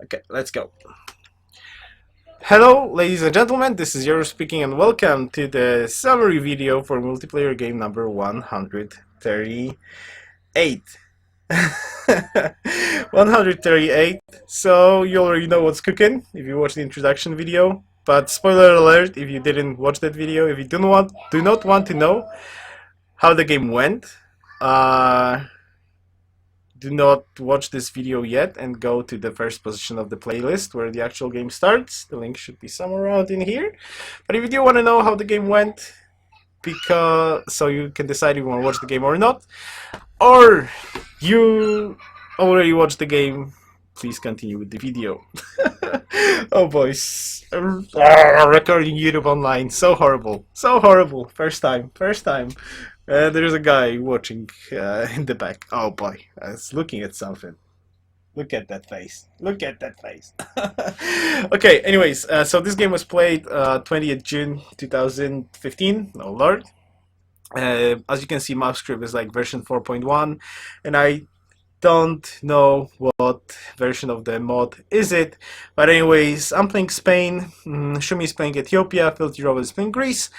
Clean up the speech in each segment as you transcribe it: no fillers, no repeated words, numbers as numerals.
Okay, let's go. Hello, ladies and gentlemen, this is Yoruus speaking, and welcome to the summary video for multiplayer game number 138. 138. So you already know what's cooking if you watched the introduction video. But spoiler alert, if you didn't watch that video, if you do not want to know how the game went, uh, do not watch this video yet and go to the first position of the playlist where the actual game starts. The link should be somewhere around in here. But if you do want to know how the game went, so you can decide if you want to watch the game or not, or you already watched the game, please continue with the video. Oh boys, recording YouTube online, so horrible, so horrible. First time. There's a guy watching in the back. Oh boy, it's looking at something. Look at that face. Look at that face. Okay, anyways, so this game was played 20th June 2015. Oh lord. As you can see, map script is like version 4.1, and I don't know what version of the mod is it. But anyways, I'm playing Spain, Shumi is playing Ethiopia, Filthy Robert is playing Greece,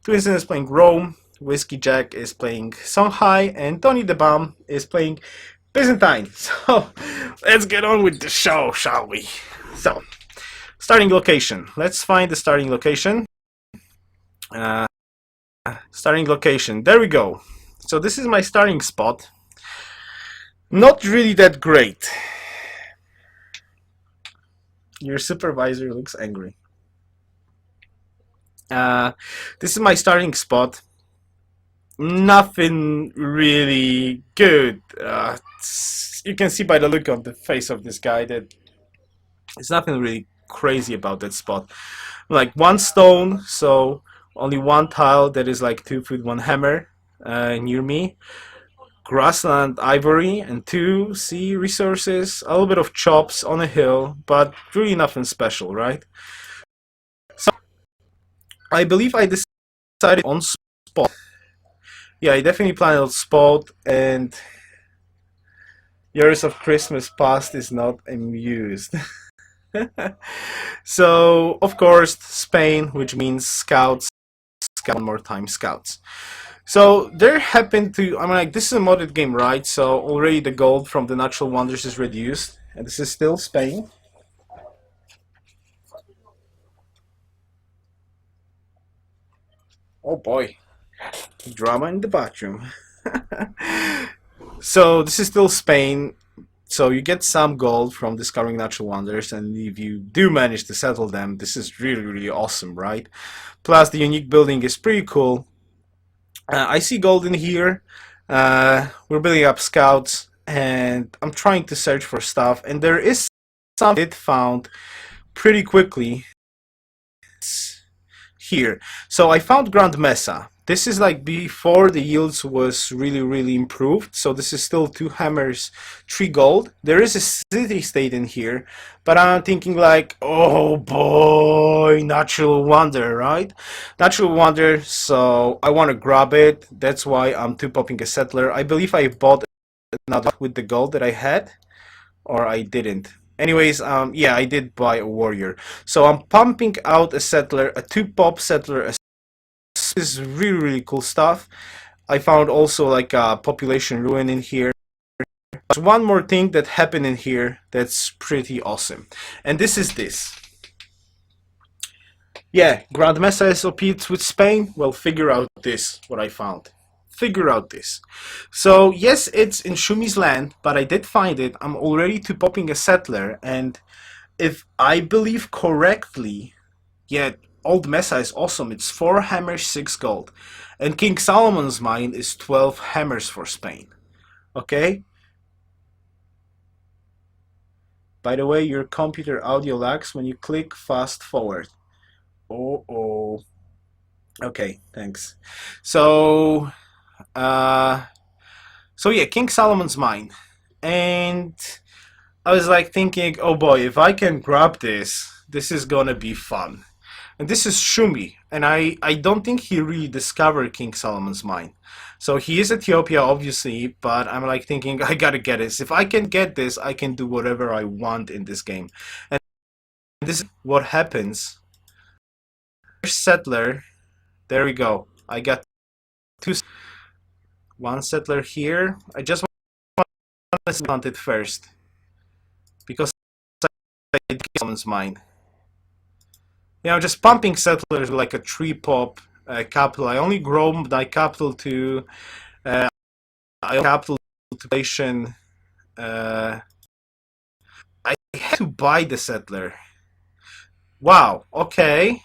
Twinson is playing Rome, Whiskey Jack is playing Songhai, and Tony the Bomb is playing Byzantine. So let's get on with the show, shall we? So, starting location. Let's find the starting location. Starting location. There we go. So this is my starting spot. Not really that great. Your supervisor looks angry. This is my starting spot. Nothing really good. You can see by the look on the face of this guy that there's nothing really crazy about that spot. Like one stone, so only one tile that is like 2 foot 1 hammer near me. Grassland ivory and 2 sea resources, a little bit of chops on a hill, but really nothing special, right? So I believe I decided on spot. Yeah, I definitely planned on spot, and Years of Christmas Past is not amused. So of course Spain, which means scouts, one more time scouts. So there happened to, I mean, like, this is a modded game, right? So already the gold from the natural wonders is reduced, and this is still Spain. Oh boy, drama in the bathroom. So this is still Spain. So you get some gold from discovering natural wonders, and if you do manage to settle them, this is really awesome, right? Plus the unique building is pretty cool. I see gold in here. We're building up scouts, and I'm trying to search for stuff, and there is something I did found pretty quickly here. So I found Grand Mesa. This is like before the yields was really improved. So this is still 2 hammers, 3 gold. There is a city state in here, but I'm thinking like, oh boy, natural wonder, right? Natural wonder, so I want to grab it. That's why I'm 2-popping a settler. I believe I bought another with the gold that I had, or I didn't. Anyways, yeah, I did buy a warrior. So I'm pumping out a settler, a 2-pop settler. This is really cool stuff. I found also like a population ruin in here. There's one more thing that happened in here that's pretty awesome, and this is this. Yeah, Grand Mesa is OP'd with Spain. Well, figure out this, what I found. Figure out this. So yes, it's in Shumi's land, but I did find it. I'm already 2-popping a settler, and if I believe correctly, yeah, Old Mesa is awesome. It's 4 hammers, 6 gold. And King Solomon's mine is 12 hammers for Spain. Okay? By the way, your computer audio lags when you click fast forward. Oh. Okay, thanks. So yeah, King Solomon's mine. And I was like thinking, oh boy, if I can grab this, this is gonna be fun. And this is Shumi, and I don't think he really discovered King Solomon's mine. So he is Ethiopia, obviously, but I'm like thinking, I gotta get this. If I can get this, I can do whatever I want in this game. And this is what happens. First settler, there we go. I got one settler here. I just want to plant it first, because I did Solomon's mine. You know, just pumping settlers with like a tree pop capital. I only grow my capital to capital population. I had to buy the settler. Wow. Okay.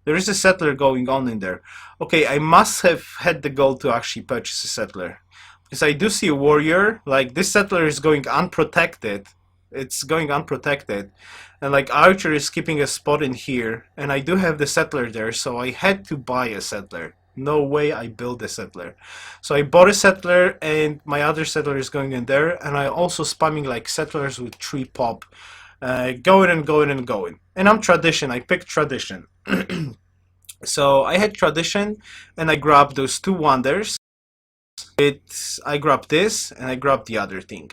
There is a settler going on in there. Okay, I must have had the goal to actually purchase a settler, because I do see a warrior. Like, this settler is going unprotected. It's going unprotected, and like Archer is keeping a spot in here, and I do have the settler there, so I had to buy a settler. No way I built a settler. So I bought a settler, and my other settler is going in there, and I also spamming like settlers with tree pop, going and going and going. And I'm tradition. I picked tradition. So I had tradition, and I grabbed those two wonders. I grabbed this, and I grabbed the other thing.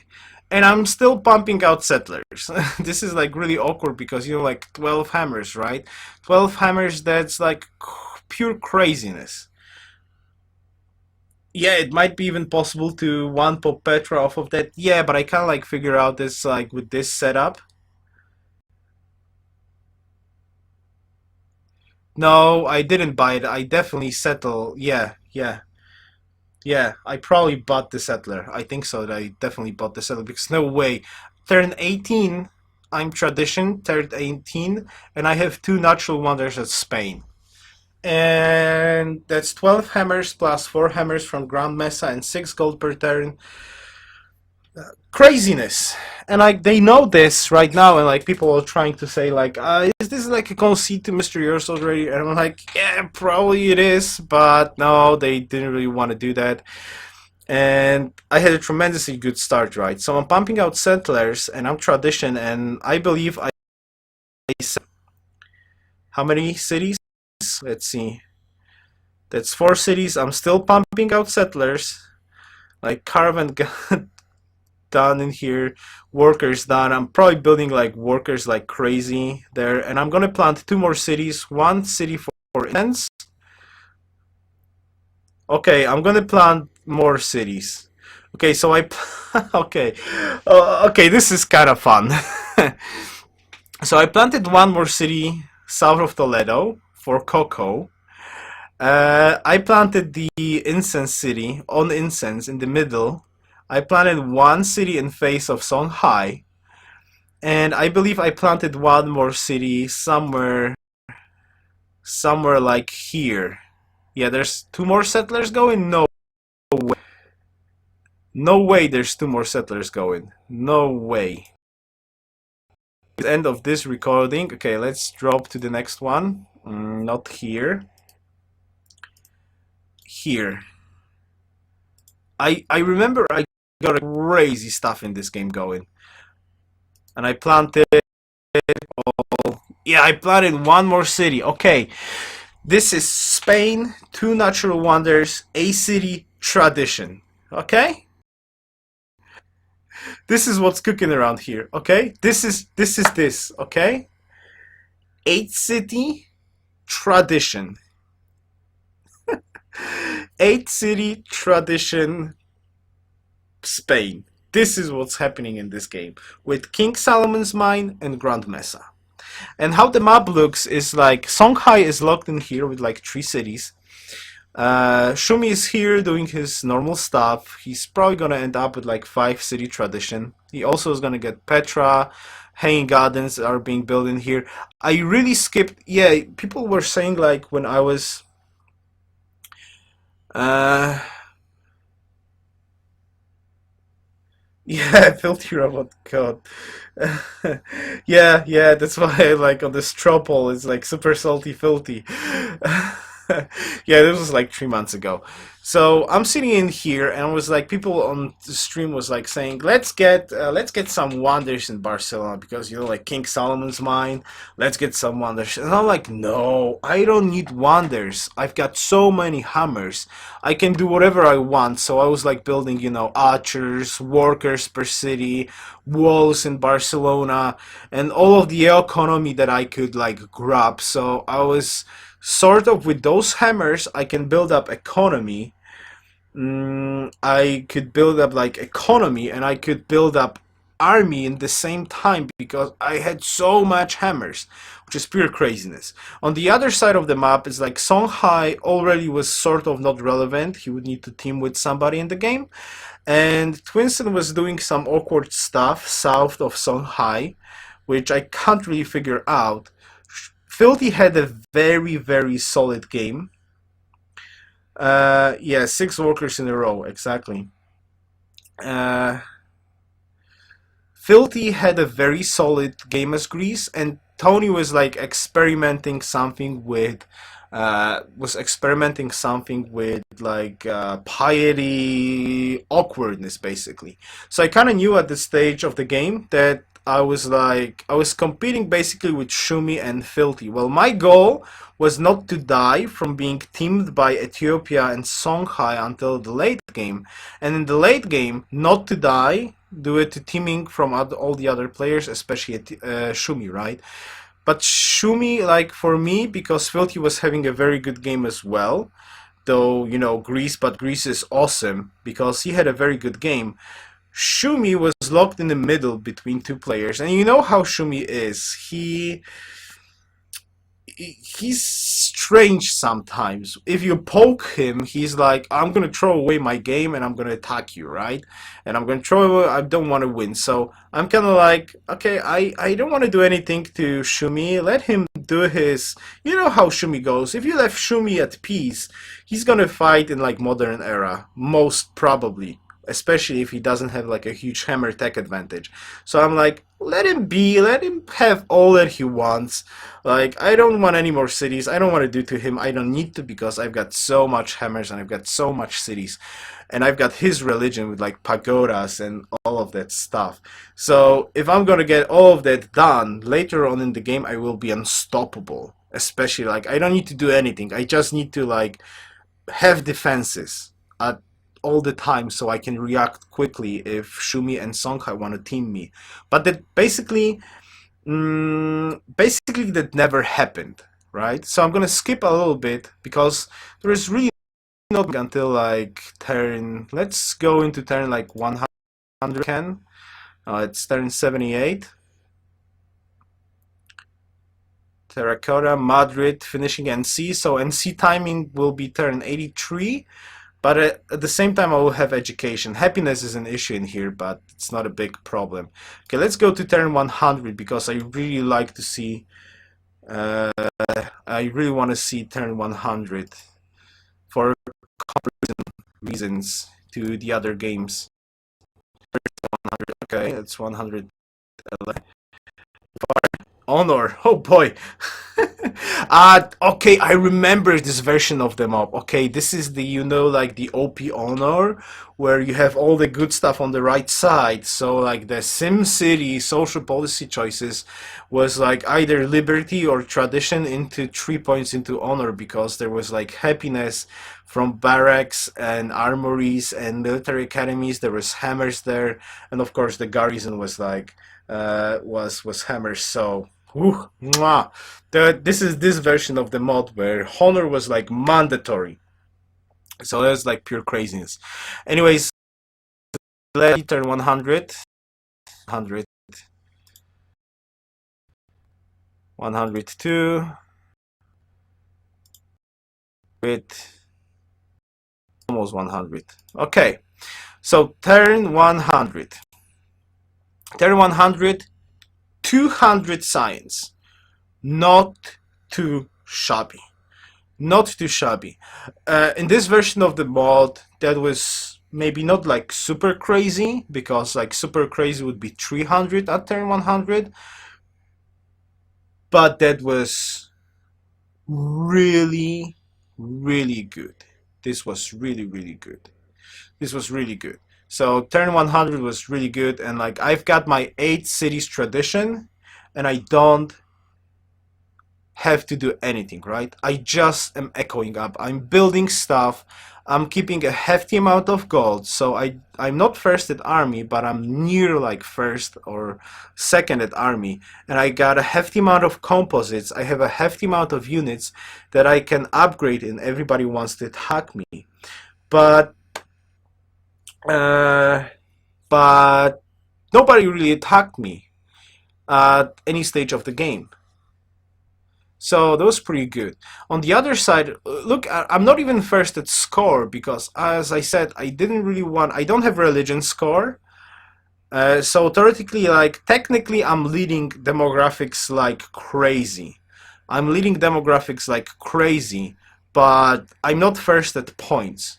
And I'm still pumping out settlers. This is like really awkward because, you know, like 12 hammers, right? 12 hammers, that's like pure craziness. Yeah, it might be even possible to one pop Petra off of that. Yeah, but I can't like figure out this like with this setup. No, I didn't buy it. I definitely settle. Yeah, yeah. Yeah, I probably bought the settler. I think so. That I definitely bought the settler because no way. Turn 18, I'm tradition. Turn 18, and I have two natural wonders at Spain. And that's 12 hammers plus 4 hammers from Grand Mesa and 6 gold per turn. Craziness. And like they know this right now, and like people are trying to say like, is this like a conceit to Mr. Yoruus already? And I'm like, yeah, probably it is, but no, they didn't really want to do that. And I had a tremendously good start, right? So I'm pumping out settlers, and I'm tradition, and I believe I how many cities? Let's see. That's 4 cities. I'm still pumping out settlers. Like caravan got done in here, workers done. I'm probably building like workers like crazy there, and I'm gonna plant 2 more cities. 1 city for instance. Okay, I'm gonna plant more cities. Okay, so I okay, okay, this is kind of fun. So I planted 1 more city south of Toledo for cocoa. I planted the incense city on incense in the middle. I planted 1 city in face of Songhai, and I believe I planted 1 more city somewhere like here. Yeah, there's 2 more settlers going. No way. No way. There's 2 more settlers going. No way. End of this recording. Okay, let's drop to the next one. Not here. Here. I remember I got crazy stuff in this game going, and I planted all. Yeah, I planted 1 more city. Okay, this is Spain, 2 natural wonders, a city, tradition. Okay, this is what's cooking around here. Okay, this is this. Okay, 8 city, tradition. 8 city, tradition, Spain. This is what's happening in this game with King Solomon's Mine and Grand Mesa. And how the map looks is like Songhai is locked in here with like 3 cities. Shumi is here doing his normal stuff. He's probably gonna end up with like 5 city tradition. He also is gonna get Petra. Hanging gardens are being built in here. I really skipped. Yeah, people were saying like when I was. Uh, Yeah, filthy robot code. Yeah, yeah, that's why like on the Stropole it's like super salty filthy. Yeah, this was like 3 months ago. So I'm sitting in here, and was like, people on the stream was like saying, let's get some wonders in Barcelona because like King Solomon's mine. Let's get some wonders, and I'm like, no, I don't need wonders. I've got so many hammers. I can do whatever I want. So I was like building, archers, workers per city, walls in Barcelona, and all of the economy that I could like grab. So I was sort of with those hammers I can build up economy. I could build up like economy, and I could build up army in the same time because I had so much hammers, which is pure craziness. On the other side of the map is like Songhai already was sort of not relevant. He would need to team with somebody in the game, and Twinston was doing some awkward stuff south of Songhai, which I can't really figure out. Filthy had a very, very solid game. Yeah, 6 workers in a row, exactly. Uh, Filthy had a very solid game as Greece, and Tony was like experimenting something with, like piety awkwardness, basically. So I kind of knew at this stage of the game that I was competing basically with Shumi and Filthy. Well, my goal was not to die from being teamed by Ethiopia and Songhai until the late game, and in the late game, not to die due to teaming from all the other players, especially Shumi, right? But Shumi, like for me, because Filthy was having a very good game as well, though, Greece is awesome because he had a very good game. Shumi was locked in the middle between 2 players, and you know how Shumi is. He's strange sometimes. If you poke him, he's like, I'm gonna throw away my game and I'm gonna attack you, right? And I'm gonna throw away, I don't want to win. So I'm kind of like, okay, I don't want to do anything to Shumi. Let him do his. You know how Shumi goes. If you left Shumi at peace, he's gonna fight in like modern era, most probably. Especially if he doesn't have like a huge hammer tech advantage. So I'm like, let him be, let him have all that he wants. Like, I don't want any more cities. I don't want to do to him. I don't need to because I've got so much hammers and I've got so much cities. And I've got his religion with like pagodas and all of that stuff. So if I'm gonna get all of that done, later on in the game I will be unstoppable. Especially like, I don't need to do anything. I just need to like have defenses at all the time so I can react quickly if Shumi and Songhai want to team me. But that basically that never happened, right? So I'm gonna skip a little bit because there is really not until like turn. Let's go into turn like 110. It's turn 78. Terracotta, Madrid, finishing NC. So NC timing will be turn 83. But at the same time, I will have education. Happiness is an issue in here, but it's not a big problem. Okay, let's go to turn 100 because I really like to see. I really want to see turn 100 for comparison reasons to the other games. Okay, it's 100. Honor. Oh boy. Okay, I remember this version of the mob. Okay, this is the, like the OP Honor, where you have all the good stuff on the right side. So like the Sim City social policy choices was like either liberty or tradition into 3 points into honor because there was like happiness from barracks and armories and military academies. There was hammers there, and of course the garrison was like was hammers. So whew, mwah. This is this version of the mod where honor was like mandatory. So that's like pure craziness. Anyways, let's turn 100, 100, 102, with almost 100. Okay, so turn 100. Turn 100, 200 science. Not too shabby. Not too shabby. In this version of the mod, that was maybe not like super crazy, because like super crazy would be 300 at turn 100, but that was really, really good. This was really, really good. This was really good. So turn 100 was really good, and like I've got my 8 cities tradition, and I don't have to do anything, right? I just am echoing up. I'm building stuff. I'm keeping a hefty amount of gold, so I'm not first at army, but I'm near like first or second at army, and I got a hefty amount of composites. I have a hefty amount of units that I can upgrade, and everybody wants to attack me. But uh, but nobody really attacked me at any stage of the game. So that was pretty good. On the other side, look, I'm not even first at score because, as I said, I don't have religion score. So theoretically, like, technically, I'm leading demographics like crazy. I'm leading demographics like crazy, but I'm not first at points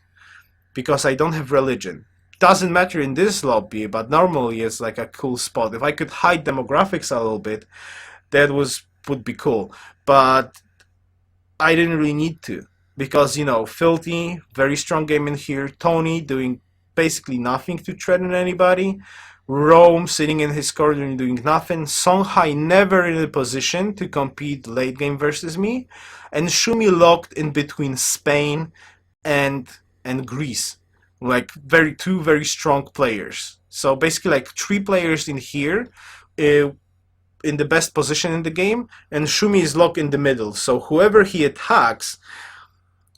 because I don't have religion. Doesn't matter in this lobby, but normally it's like a cool spot. If I could hide demographics a little bit, that would be cool. But I didn't really need to because, you know, Filthy, very strong game in here. Tony doing basically nothing to threaten anybody. Rome sitting in his corner and doing nothing. Songhai never in a position to compete late game versus me. And Shumi locked in between Spain and Greece. Like two very strong players. So basically like 3 players in here. In the best position in the game, and Shumi is locked in the middle. So whoever he attacks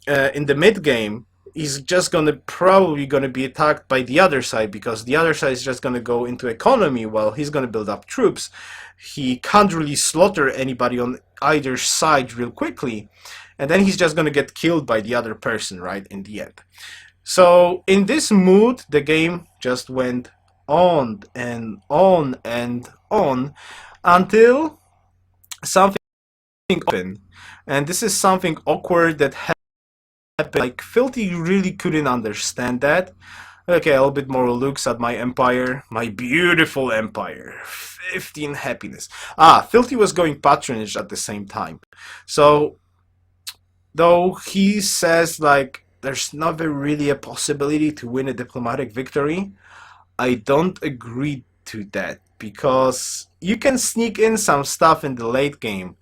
in the mid game is just probably gonna be attacked by the other side, because the other side is just gonna go into economy while he's gonna build up troops. He can't really slaughter anybody on either side real quickly, and then he's just gonna get killed by the other person right in the end. So in this mood, the game just went on and on and on until something happened. And this is something awkward that happened. Like, Filthy really couldn't understand that. Okay, a little bit more looks at my empire. My beautiful empire. 15 happiness. Filthy was going patronage at the same time. So, though he says, like, there's never really a possibility to win a diplomatic victory, I don't agree to that, because you can sneak in some stuff in the late game,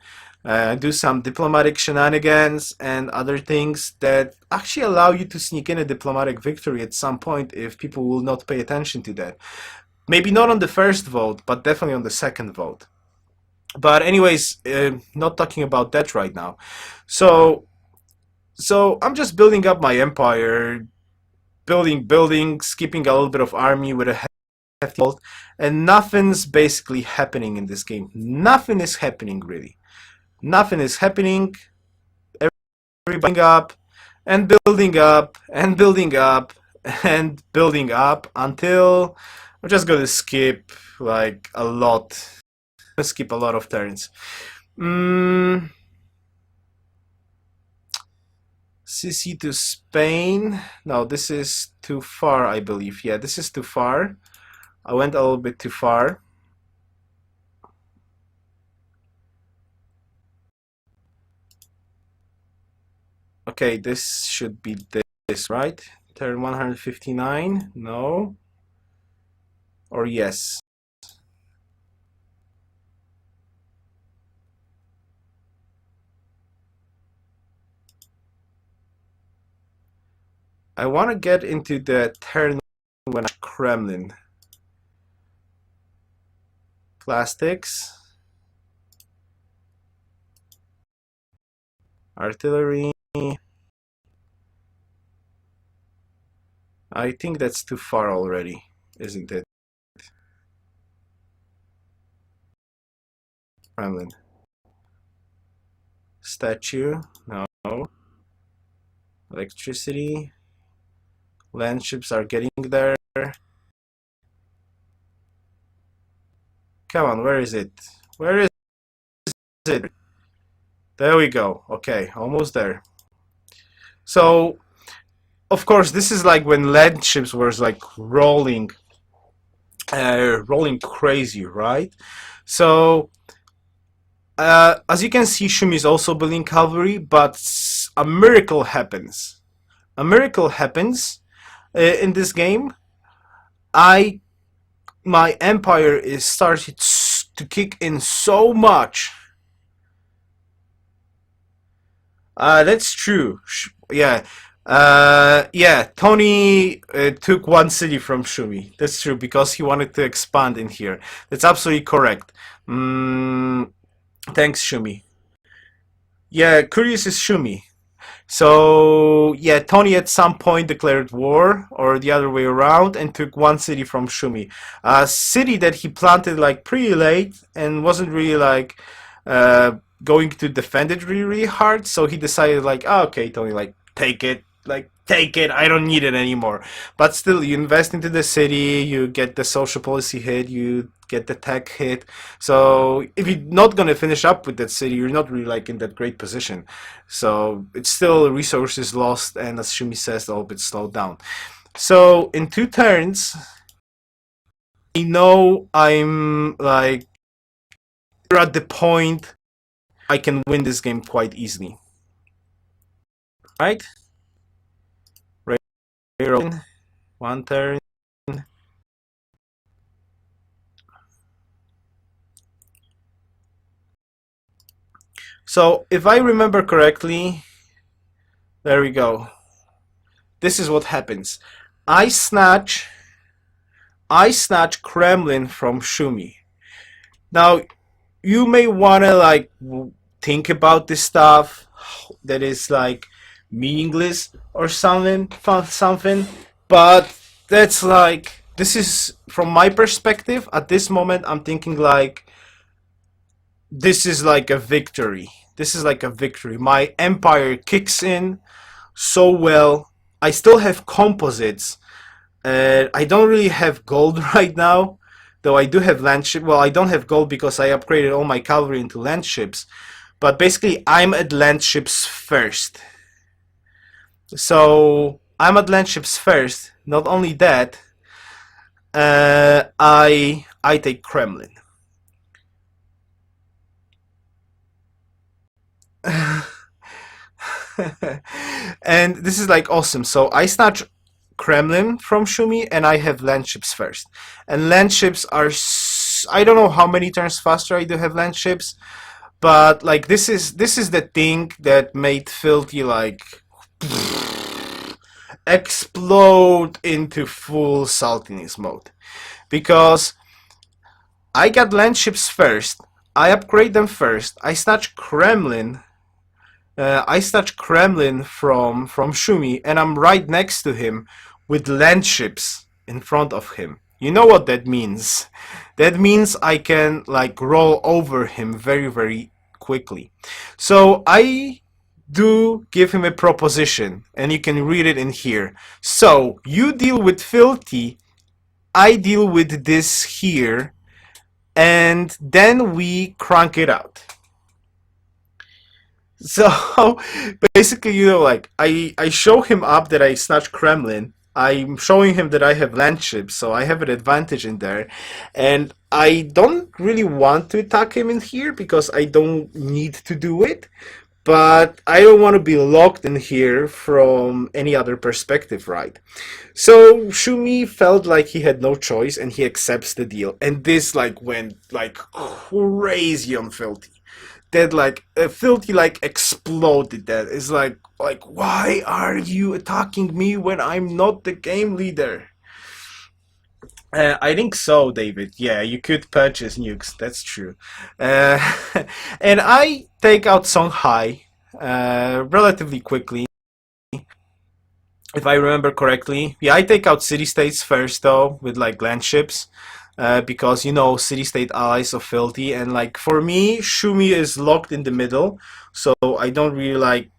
do some diplomatic shenanigans and other things that actually allow you to sneak in a diplomatic victory at some point if people will not pay attention to that. Maybe not on the first vote, but definitely on the second vote. But anyways, not talking about that right now. So I'm just building up my empire, building, skipping a little bit of army with a hefty gold, and nothing's basically happening in this game. Nothing is happening, really. Nothing is happening. Everybody up and building up and building up and building up until I'm just gonna skip like a lot. Skip a lot of turns. CC to Spain. No, this is too far, I believe. Yeah, this is too far. I went a little bit too far. Okay, this should be this, right? Turn 159. No. Or yes. I want to get into the turn when Kremlin. Plastics. Artillery. I think that's too far already, isn't it? Kremlin. Statue. No. Electricity. Land ships are getting there. Come on, where is it? Where is it? There we go. Okay, almost there. So, of course, this is like when land ships were like rolling crazy, right? So, as you can see, Shumi is also building cavalry, but a miracle happens. A miracle happens in this game. My empire is started to kick in so much. That's true. Yeah. Yeah, Tony took one city from Shumi. That's true, because he wanted to expand in here. That's absolutely correct. Thanks, Shumi. Yeah, Curious is Shumi. So, yeah, Tony at some point declared war, or the other way around, and took one city from Shumi. A city that he planted like pretty late and wasn't really like going to defend it really, really hard. So he decided like, oh, okay, Tony, like take it. Like, take it, I don't need it anymore. But still, you invest into the city, you get the social policy hit, you get the tech hit. So if you're not gonna finish up with that city, you're not really like in that great position. So it's still resources lost, and as Shumi says, a little bit slowed down. So in 2 turns, I know I'm like at the point I can win this game quite easily. Right? Right. 1 turn. So if I remember correctly, there we go. This is what happens. I snatch Kremlin from Shumi. Now you may wanna like think about this stuff that is like meaningless or something, but that's like, this is from my perspective at this moment. I'm thinking like, this is like a victory. This is like a victory. My empire kicks in so well. I still have composites. I don't really have gold right now, though I do have land ship. Well, I don't have gold because I upgraded all my cavalry into land ships. But basically, I'm at land ships first. So I'm at land ships first. Not only that, I take Kremlin. And this is like awesome. So I snatch Kremlin from Shumi, and I have land ships first. And land ships are, I don't know how many turns faster I do have land ships, but like this is the thing that made Filthy like explode into full saltiness mode, because I got land ships first, I upgrade them first, I snatch Kremlin. From Shumi, and I'm right next to him with land ships in front of him. You know what that means? That means I can like roll over him very, very quickly. So I do give him a proposition, and you can read it in here. So you deal with Filthy, I deal with this here, and then we crank it out. So basically, you know, like I show him up that I snatch Kremlin. I'm showing him that I have land ships, so I have an advantage in there. And I don't really want to attack him in here because I don't need to do it. But I don't want to be locked in here from any other perspective, right? So Shumi felt like he had no choice, and he accepts the deal. And this like went like crazy on Filthy. That like Filthy like exploded. That is like why are you attacking me when I'm not the game leader? I think so, David. Yeah, you could purchase nukes. That's true. Uh, and I take out Songhai relatively quickly, if I remember correctly. Yeah, I take out city-states first, though, with like land ships. Because, you know, city-state allies of Filthy, and like for me, Shumi is locked in the middle, so I don't really like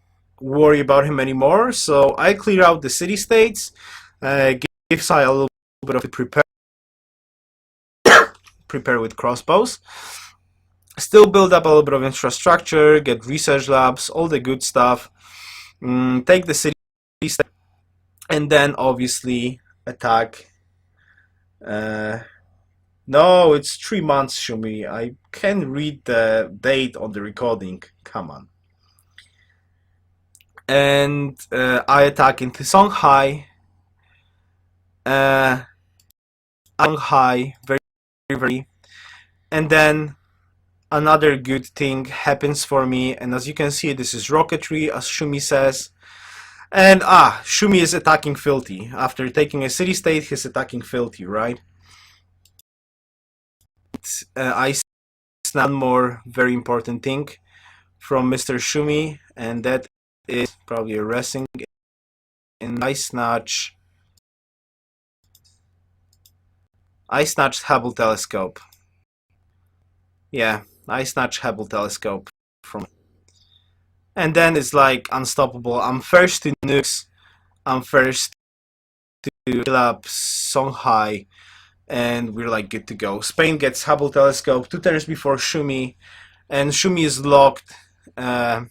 worry about him anymore. So I clear out the city-states, give Sai a little bit of a prepare with crossbows, still build up a little bit of infrastructure, get research labs, all the good stuff, take the city, and then obviously attack. No, it's 3 months, Shumi. I can read the date on the recording. Come on. and I attack into Songhai. Uh, Songhai very very, and then another good thing happens for me, and as you can see, this is rocketry, as Shumi says. And Shumi is attacking Filthy. After taking a city state, he's attacking Filthy, right? I snap one more very important thing from Mr. Shumi, and that is probably a resting. And I snatched Hubble telescope. Yeah, I snatched Hubble telescope from. And then it's like unstoppable. I'm first to nukes. I'm first to kill up Songhai, and we're like good to go. Spain gets Hubble telescope 2 turns before Shumi, and Shumi is locked. And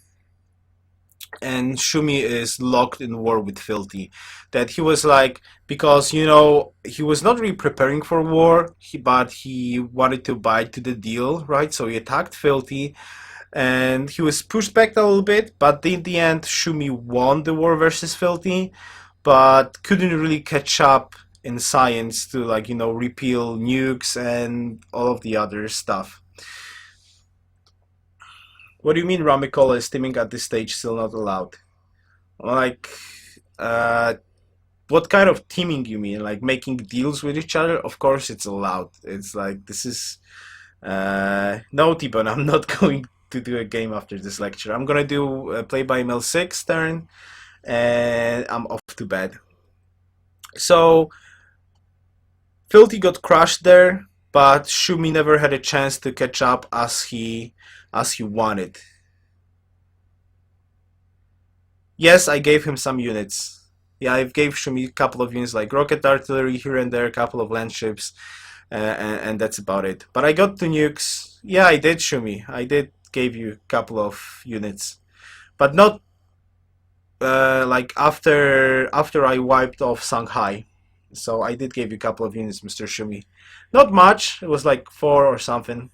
Shumi is locked in war with Filthy. That he was like, because he was not really preparing for war, but he wanted to bite to the deal, right? So he attacked Filthy, and he was pushed back a little bit, but in the end, Shumi won the war versus Filthy, but couldn't really catch up in science to repeal nukes and all of the other stuff. What do you mean Ramicola is teaming at this stage still not allowed? Like, uh, what kind of teaming you mean? Like making deals with each other? Of course it's allowed. It's like, this is... no, T-Bone, I'm not going to do a game after this lecture. I'm gonna do a play by mail 6 turn, and I'm off to bed. So, Filthy got crushed there, but Shumi never had a chance to catch up as he wanted. Yes, I gave him some units. Yeah, I gave Shumi a couple of units like rocket artillery here and there, a couple of land ships, and that's about it. But I got the nukes. Yeah, I did, Shumi. I did give you a couple of units, but not like after I wiped off Shanghai. So I did give you a couple of units, Mr. Shumi. Not much. It was like 4 or something.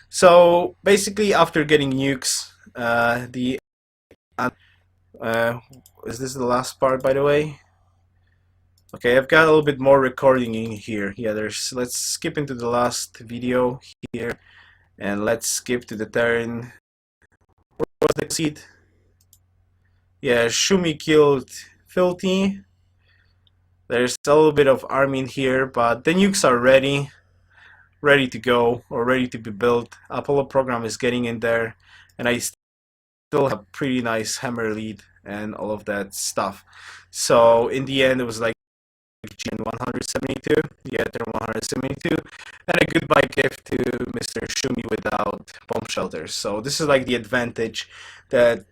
So basically, after getting nukes, the is this the last part, by the way? Okay, I've got a little bit more recording in here. Yeah, let's skip into the last video here, and let's skip to the turn. Where was the seed? Yeah, Shumi killed Filthy. There's a little bit of army in here, but the nukes are ready to go, or ready to be built. Apollo program is getting in there, and I still have pretty nice hammer lead and all of that stuff. So in the end, it was like Gen 172, yeah, turn 172, and a goodbye gift to Mr. Shumi without bomb shelters. So this is like the advantage that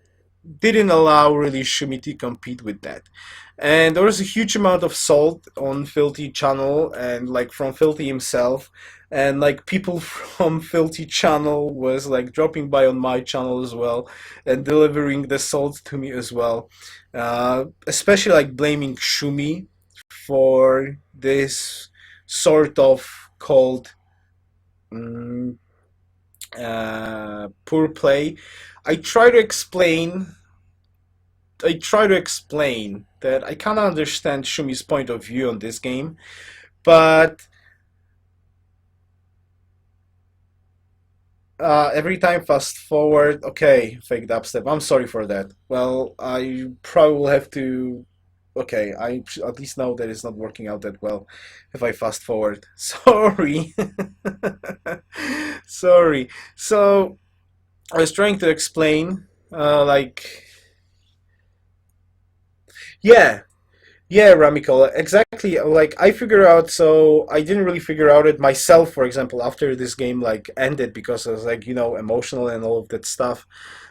didn't allow really Shumi to compete with that. And there was a huge amount of salt on Filthy channel, and like from Filthy himself, and like people from Filthy channel was like dropping by on my channel as well and delivering the salt to me as well, especially like blaming Shumi for this sort of called poor play. I try to explain that I kind of understand Shumi's point of view on this game, but every time fast forward, okay, fake dubstep. I'm sorry for that. Well, I probably will have to. Okay, I at least know that it's not working out that well if I fast forward. Sorry. Sorry. So I was trying to explain, like, yeah, yeah, Ramiko, exactly. Like I figure out, so I didn't really figure out it myself, for example, after this game like ended because I was like, emotional and all of that stuff.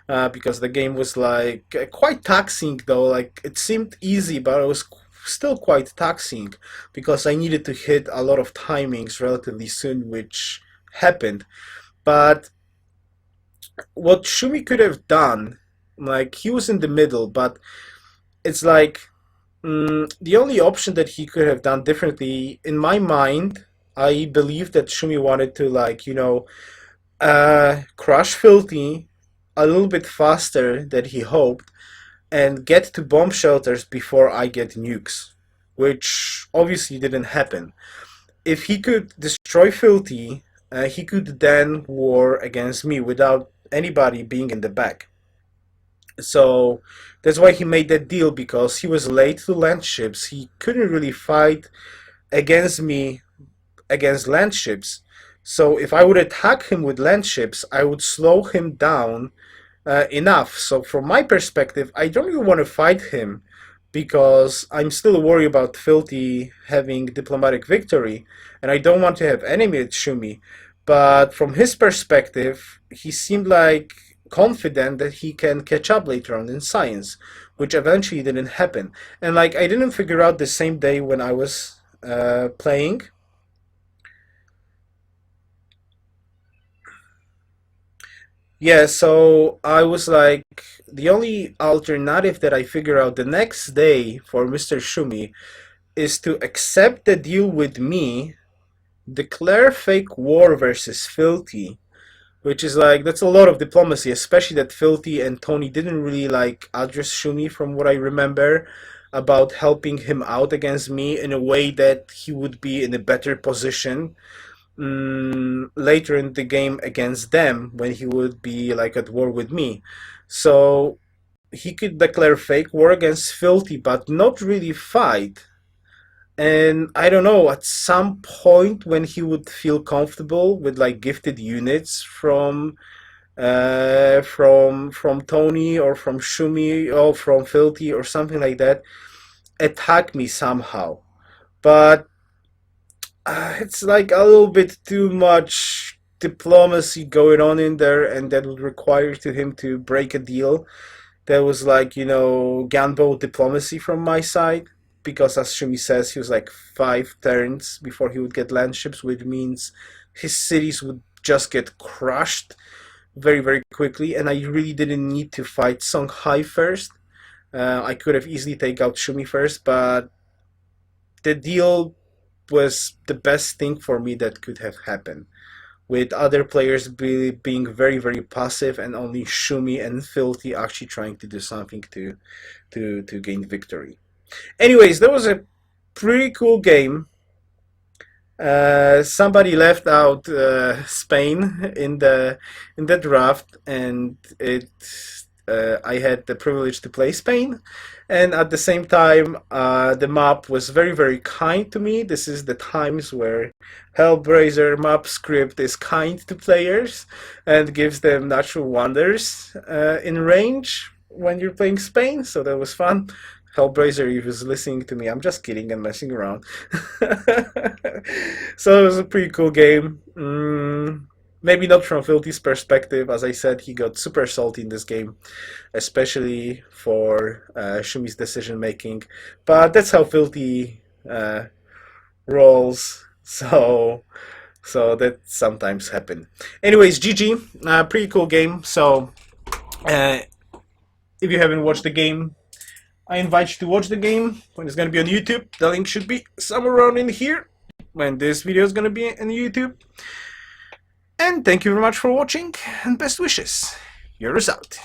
Because the game was like quite taxing though. Like it seemed easy, but it was still quite taxing because I needed to hit a lot of timings relatively soon, which happened. But what Shumi could have done, like he was in the middle, but it's like the only option that he could have done differently, in my mind, I believe that Shumi wanted to like, crush Filthy a little bit faster than he hoped and get to bomb shelters before I get nukes, which obviously didn't happen. If he could destroy Filthy, he could then war against me without anybody being in the back. So that's why he made that deal, because he was late to land ships. He couldn't really fight against me against land ships. So if I would attack him with land ships, I would slow him down enough. So from my perspective, I don't really want to fight him because I'm still worried about Filthy having diplomatic victory, and I don't want to have enemy at Shumi. But from his perspective, he seemed like confident that he can catch up later on in science, which eventually didn't happen. And like I didn't figure out the same day when I was playing. Yeah, so I was like, the only alternative that I figure out the next day for Mr. Shumi is to accept the deal with me, declare fake war versus Filthy, which is like, that's a lot of diplomacy, especially that Filthy and Tony didn't really like address Shumi from what I remember about helping him out against me in a way that he would be in a better position later in the game against them when he would be like at war with me. So he could declare fake war against Filthy, but not really fight. And I don't know, at some point when he would feel comfortable with like gifted units from Tony or from Shumi or from Filthy or something like that, attack me somehow. But it's like a little bit too much diplomacy going on in there, and that would require to him to break a deal. That was like, gunboat diplomacy from my side, because as Shumi says, he was like 5 turns before he would get land ships, which means his cities would just get crushed very, very quickly, and I really didn't need to fight Songhai first. I could have easily taken out Shumi first, but the deal was the best thing for me that could have happened, with other players being very, very passive and only Shumi and Filthy actually trying to do something to gain victory. Anyways, that was a pretty cool game. Somebody left out Spain in the draft, and I had the privilege to play Spain, and at the same time, the map was very, very kind to me. This is the times where Hellbrazer map script is kind to players and gives them natural wonders in range when you're playing Spain, so that was fun. Hellbrazer, if he was listening to me, I'm just kidding and messing around. So it was a pretty cool game. Maybe not from Filthy's perspective. As I said, he got super salty in this game, especially for Shumi's decision making. But that's how Filthy rolls. So that sometimes happen. Anyways, GG. Pretty cool game. So if you haven't watched the game, I invite you to watch the game when it's going to be on YouTube. The link should be somewhere around in here when this video is going to be on YouTube. And thank you very much for watching, and best wishes. Yoruus out.